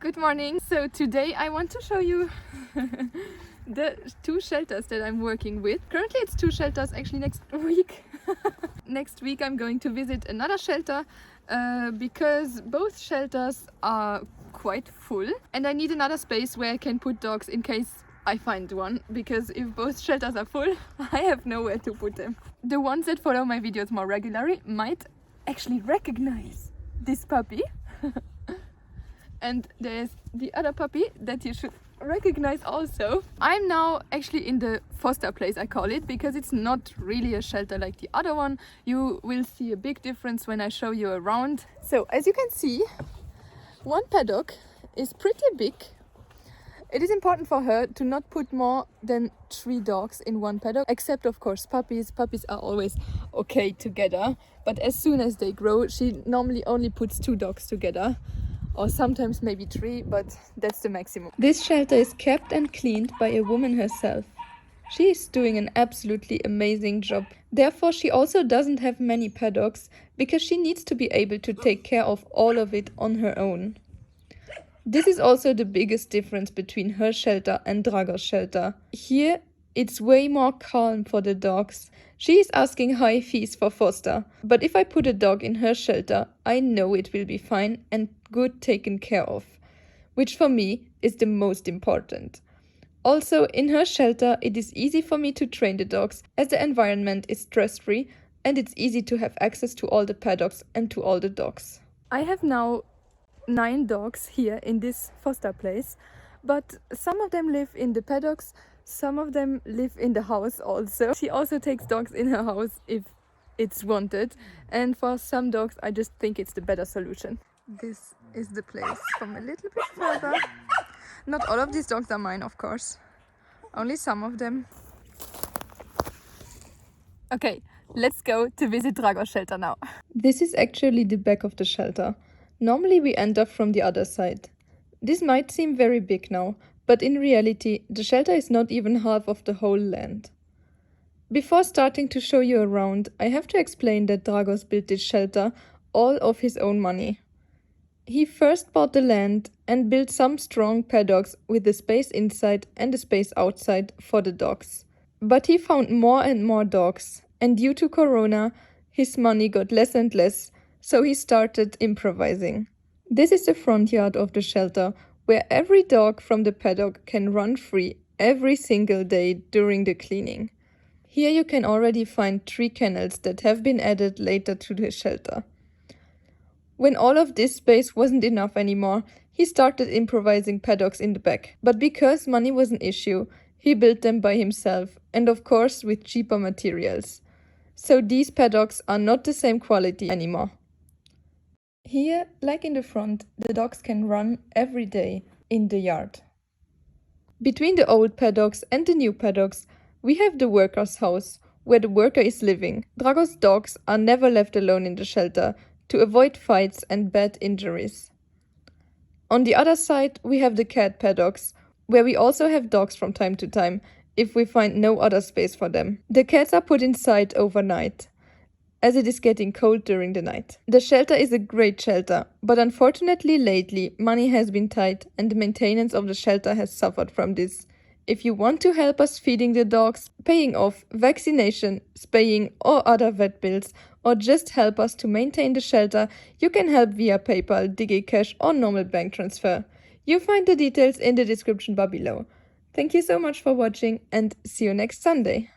Good morning. So today I want to show you the two shelters that I'm working with. Currently it's two shelters, actually next week. Next week I'm going to visit another shelter because both shelters are quite full and I need another space where I can put dogs in case I find one, because if both shelters are full I have nowhere to put them. The ones that follow my videos more regularly might actually recognize this puppy. And there's the other puppy that you should recognize also. I'm now actually in the foster place, I call it, because it's not really a shelter like the other one. You will see a big difference when I show you around. So as you can see, one paddock is pretty big. It is important for her to not put more than 3 dogs in one paddock, except of course puppies. Puppies are always okay together, but as soon as they grow, she normally only puts 2 dogs together. Or sometimes maybe 3, but that's the maximum. This shelter is kept and cleaned by a woman herself. She is doing an absolutely amazing job. Therefore, she also doesn't have many paddocks, because she needs to be able to take care of all of it on her own. This is also the biggest difference between her shelter and Dragos' shelter. Here, it's way more calm for the dogs. She is asking high fees for foster, but if I put a dog in her shelter, I know it will be fine and good taken care of, which for me is the most important. Also, in her shelter, it is easy for me to train the dogs, as the environment is stress-free and it's easy to have access to all the paddocks and to all the dogs. I have now 9 dogs here in this foster place, but some of them live in the paddocks, some of them live in the house also. She also takes dogs in her house if it's wanted, and for some dogs I just think it's the better solution. This is the place from a little bit further. Not all of these dogs are mine, of course. Only some of them. Okay, let's go to visit Dragos' shelter now. This is actually the back of the shelter. Normally we enter from the other side. This might seem very big now, but in reality the shelter is not even half of the whole land. Before starting to show you around, I have to explain that Dragos built this shelter all of his own money. He first bought the land and built some strong paddocks with the space inside and the space outside for the dogs. But he found more and more dogs, and due to Corona, his money got less and less, so he started improvising. This is the front yard of the shelter, where every dog from the paddock can run free every single day during the cleaning. Here you can already find 3 kennels that have been added later to the shelter. When all of this space wasn't enough anymore, he started improvising paddocks in the back. But because money was an issue, he built them by himself, and of course with cheaper materials. So these paddocks are not the same quality anymore. Here, like in the front, the dogs can run every day in the yard. Between the old paddocks and the new paddocks, we have the worker's house, where the worker is living. Dragos' dogs are never left alone in the shelter to avoid fights and bad injuries. On the other side, we have the cat paddocks, where we also have dogs from time to time, if we find no other space for them. The cats are put inside overnight, as it is getting cold during the night. The shelter is a great shelter, but unfortunately lately money has been tight and the maintenance of the shelter has suffered from this. If you want to help us feeding the dogs, paying off vaccination, spaying or other vet bills, or just help us to maintain the shelter, you can help via PayPal, DigiCash or normal bank transfer. You find the details in the description bar below. Thank you so much for watching and see you next Sunday.